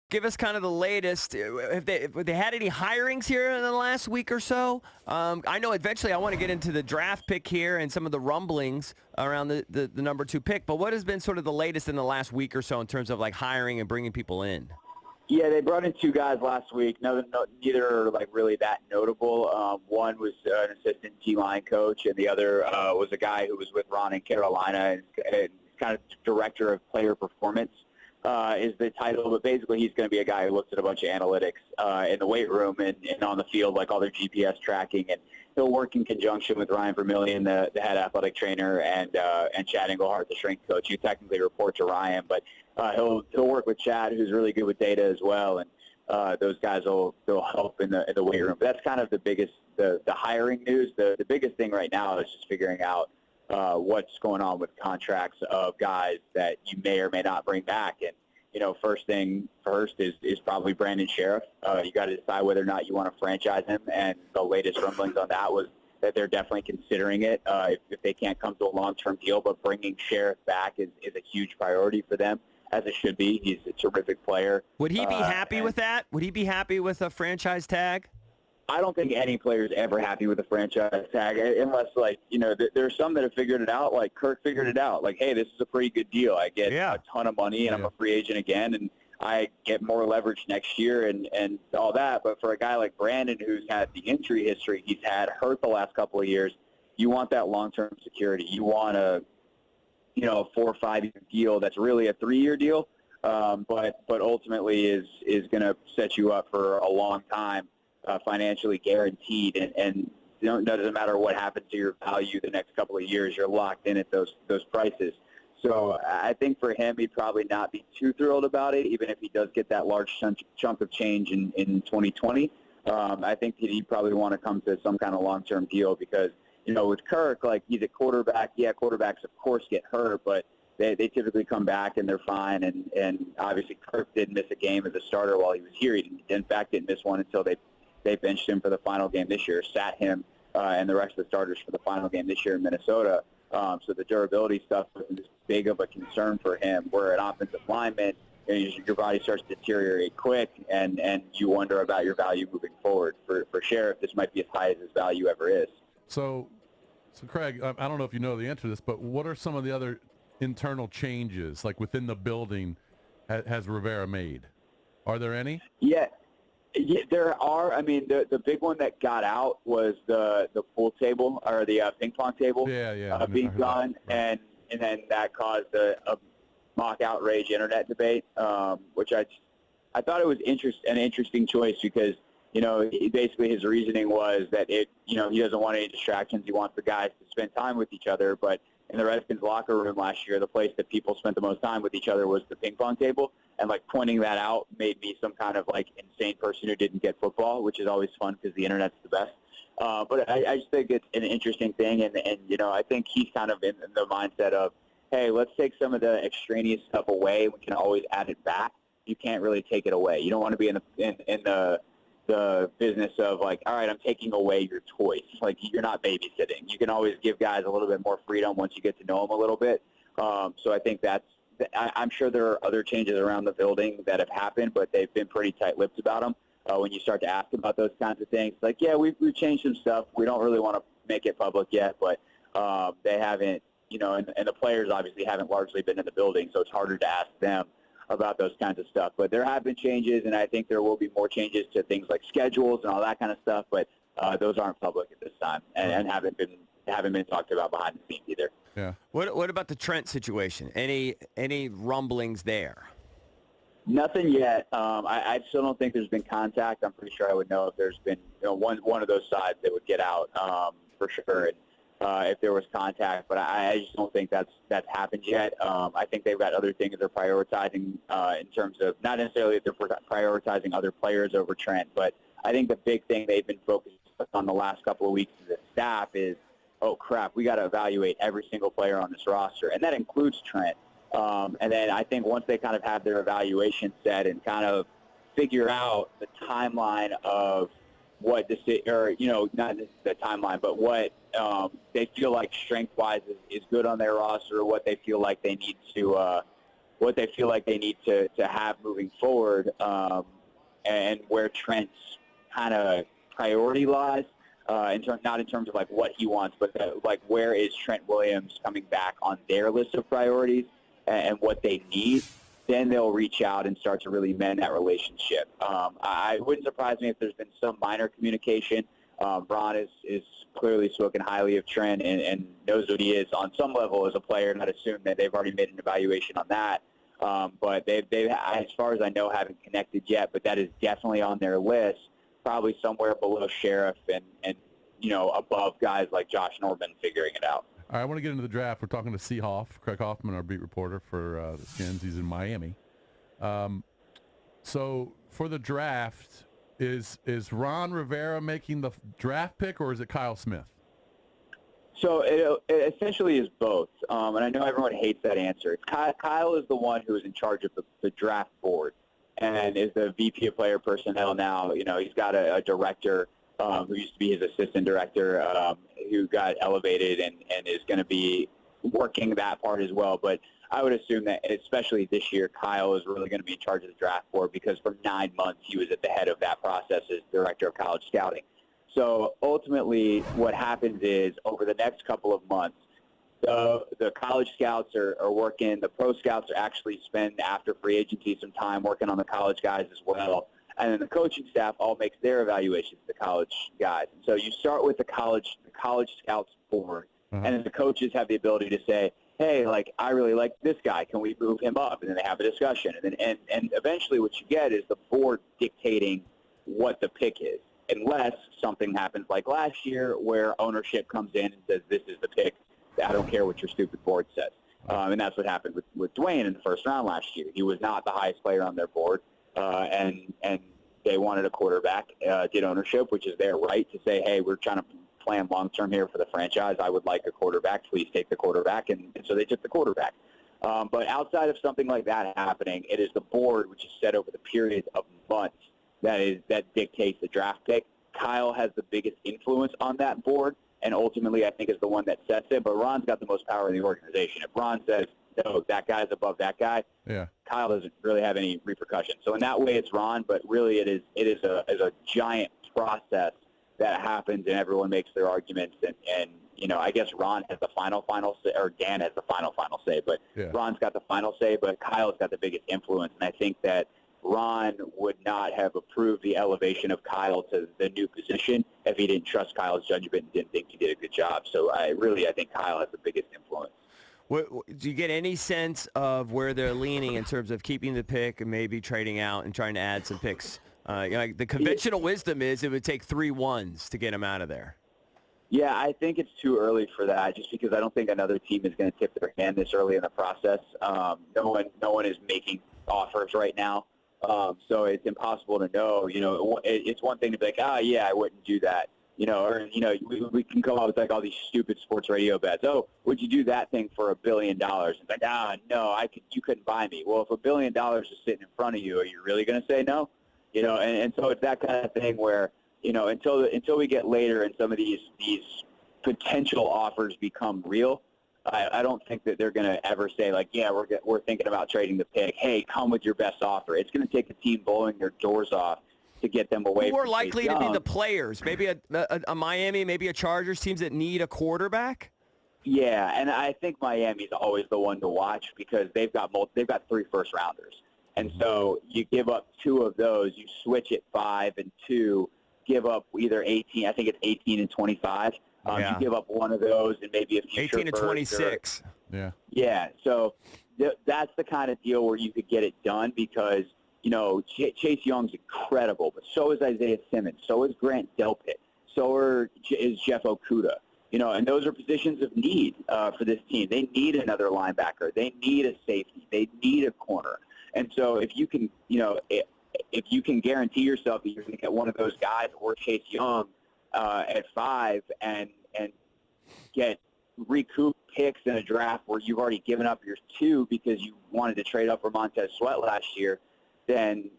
Give us kind of the latest. Have they had any hirings here in the last week or so? I know eventually I want to get into the draft pick here and some of the rumblings around the number 2 pick, but what has been sort of the latest in the last week or so in terms of like hiring and bringing people in? Yeah, they brought in 2 guys last week. Neither are like really that notable. One was an assistant D-line coach, and the other was a guy who was with Ron in Carolina and kind of director of player performance. Is the title, but basically he's going to be a guy who looks at a bunch of analytics in the weight room and on the field, like all their GPS tracking, and he'll work in conjunction with Ryan Vermillion, the head athletic trainer, and Chad Englehart, the strength coach. You technically report to Ryan, but he'll work with Chad, who's really good with data as well, and those guys will help in the weight room. But that's kind of the biggest, the hiring news. The biggest thing right now is just figuring out what's going on with contracts of guys that you may or may not bring back. And, first thing first is probably Brandon Sheriff. You got to decide whether or not you want to franchise him. And the latest rumblings on that was that they're definitely considering it if they can't come to a long-term deal. But bringing Sheriff back is a huge priority for them, as it should be. He's a terrific player. Would he be happy with that? Would he be happy with a franchise tag? I don't think any player is ever happy with a franchise tag unless, there's some that have figured it out. Like Kirk figured it out. Like, hey, this is a pretty good deal. I get a ton of money, and I'm a free agent again, and I get more leverage next year and all that. But for a guy like Brandon, who's had the injury history he's had, hurt the last couple of years, you want that long-term security. You want a 4 or 5 year deal that's really a 3-year deal, but ultimately is going to set you up for a long time. Financially guaranteed, and it doesn't matter what happens to your value the next couple of years, you're locked in at those prices. So I think for him, he'd probably not be too thrilled about it, even if he does get that large chunk of change in 2020. I think that he'd probably want to come to some kind of long-term deal because, with Kirk, like he's a quarterback. Yeah, quarterbacks, of course, get hurt, but they typically come back and they're fine. And obviously Kirk did miss a game as a starter while he was here. He, in fact, didn't miss one until they benched him for the final game this year, sat him and the rest of the starters for the final game this year in Minnesota. So the durability stuff wasn't as big of a concern for him. Where an offensive lineman, your body starts to deteriorate quick, and you wonder about your value moving forward. For Sheriff, this might be as high as his value ever is. So Craig, I don't know if you know the answer to this, but what are some of the other internal changes, like within the building, has Rivera made? Are there any? Yeah, there are. I mean, the big one that got out was the pool table or the ping pong table being gone, right. and then that caused a mock outrage internet debate, which I thought it was an interesting choice because basically his reasoning was that he doesn't want any distractions. He wants the guys to spend time with each other, but in the Redskins locker room last year, the place that people spent the most time with each other was the ping pong table. And, pointing that out made me some kind of, insane person who didn't get football, which is always fun because the Internet's the best. But I just think it's an interesting thing. And I think he's kind of in the mindset of, hey, let's take some of the extraneous stuff away. We can always add it back. You can't really take it away. You don't want to be in the business of, all right, I'm taking away your toys. You're not babysitting. You can always give guys a little bit more freedom once you get to know them a little bit. So I think I'm sure there are other changes around the building that have happened, but they've been pretty tight-lipped about them. When you start to ask about those kinds of things, we've changed some stuff. We don't really want to make it public yet, but they haven't, and the players obviously haven't largely been in the building, so it's harder to ask them about those kinds of stuff. But there have been changes, and I think there will be more changes to things like schedules and all that kind of stuff, but those aren't public at this time and haven't been talked about behind the scenes either. Yeah. What about the Trent situation? Any rumblings there? Nothing yet. I still don't think there's been contact. I'm pretty sure I would know if there's been one of those sides that would get out for sure, and if there was contact. But I just don't think that's happened yet. I think they've got other things they're prioritizing in terms of not necessarily that they're prioritizing other players over Trent, but I think the big thing they've been focused on the last couple of weeks as a staff is, oh, crap, we got to evaluate every single player on this roster, and that includes Trent. And then I think once they kind of have their evaluation set and kind of figure out the timeline of what not the timeline, but what they feel like strength-wise is good on their roster, or what they feel like they need to what they feel like they need to have moving forward, and where Trent's kind of priority lies, not in terms of like what he wants, but like where is Trent Williams coming back on their list of priorities and what they need. Then they'll reach out and start to really mend that relationship. I wouldn't surprise me if there's been some minor communication. Ron is clearly spoken highly of Trent and knows what he is on some level as a player, and I'd assume that they've already made an evaluation on that. But they, as far as I know, haven't connected yet, but that is definitely on their list, probably somewhere below Sheriff and above guys like Josh Norman figuring it out. All right, I want to get into the draft. We're talking to Seahoff, Craig Hoffman, our beat reporter for the Skins. He's in Miami. So for the draft, is Ron Rivera making the draft pick, or is it Kyle Smith? So it essentially is both, and I know everyone hates that answer. Kyle is the one who is in charge of the draft board and is the VP of player personnel now. He's got a director who used to be his assistant director, who got elevated and is going to be working that part as well. But I would assume that, especially this year, Kyle is really going to be in charge of the draft board because for 9 months he was at the head of that process as director of college scouting. So ultimately what happens is over the next couple of months, the college scouts are working. The pro scouts actually spend, after free agency, some time working on the college guys as well. And then the coaching staff all makes their evaluations of the college guys. And so you start with the college scouts board, and then the coaches have the ability to say, hey, like, I really like this guy. Can we move him up? And then they have a discussion. And then and eventually what you get is the board dictating what the pick is, unless something happens like last year where ownership comes in and says, this is the pick. I don't care what your stupid board says. And that's what happened with Dwayne in the first round last year. He was not the highest player on their board. And they wanted a quarterback, did ownership, which is their right to say, hey, we're trying to plan long-term here for the franchise. I would like a quarterback. Please take the quarterback. And so they took the quarterback. But outside of something like that happening, it is the board, which is set over the period of months, that dictates the draft pick. Kyle has the biggest influence on that board, and ultimately I think is the one that sets it. But Ron's got the most power in the organization. If Ron says, no, that guy's above that guy, Kyle doesn't really have any repercussions. So in that way it's Ron, but really it is a giant process that happens and everyone makes their arguments. And I guess Ron has the final say, or Dan has the final say, but Ron's got the final say, but Kyle's got the biggest influence. And I think that Ron would not have approved the elevation of Kyle to the new position if he didn't trust Kyle's judgment and didn't think he did a good job. So I think Kyle has the biggest influence. Do you get any sense of where they're leaning in terms of keeping the pick and maybe trading out and trying to add some picks? Like the conventional wisdom is it would take 3 1s to get him out of there. Yeah, I think it's too early for that, just because I don't think another team is going to tip their hand this early in the process. No one is making offers right now, so it's impossible to know. It's one thing to be like, I wouldn't do that. We can come up with like all these stupid sports radio bets. Oh, would you do that thing for $1 billion? It's like, no, you couldn't buy me. Well, if $1 billion is sitting in front of you, are you really going to say no? And so it's that kind of thing where, until we get later and some of these potential offers become real, I don't think that they're going to ever say like, we're thinking about trading the pick. Hey, come with your best offer. It's going to take a team blowing their doors off to get them away. More likely to be the players, maybe a Miami, maybe a Chargers, teams that need a quarterback. Yeah, and I think Miami's always the one to watch because they've got 3 first-rounders. And so you give up 2 of those, you switch at 5 and 2, give up either 18, I think it's 18 and 25. You give up one of those and maybe a future 18 and 26. Yeah, so that's the kind of deal where you could get it done because, Chase Young's incredible, but so is Isaiah Simmons, so is Grant Delpit, so is Jeff Okuda. And those are positions of need for this team. They need another linebacker. They need a safety. They need a corner. And so if you can, if you can guarantee yourself that you're going to get one of those guys or Chase Young at 5 and recoup picks in a draft where you've already given up your 2 because you wanted to trade up for Montez Sweat last year, then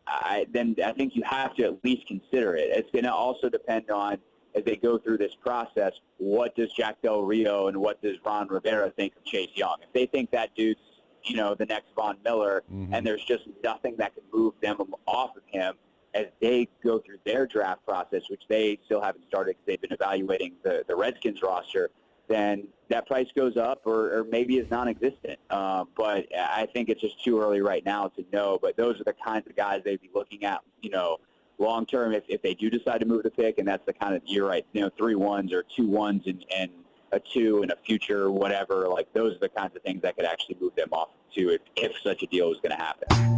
I think you have to at least consider it. It's going to also depend on, as they go through this process, what does Jack Del Rio and what does Ron Rivera think of Chase Young? If they think that dude's the next Von Miller, and there's just nothing that can move them off of him as they go through their draft process, which they still haven't started because they've been evaluating the Redskins roster, then that price goes up or maybe is non-existent. But I think it's just too early right now to know. But those are the kinds of guys they'd be looking at, long term if they do decide to move the pick, and that's the kind of, you're right, 3 1s or 2 1s and a 2 in a future, whatever. Like, those are the kinds of things that could actually move them off to if such a deal was going to happen.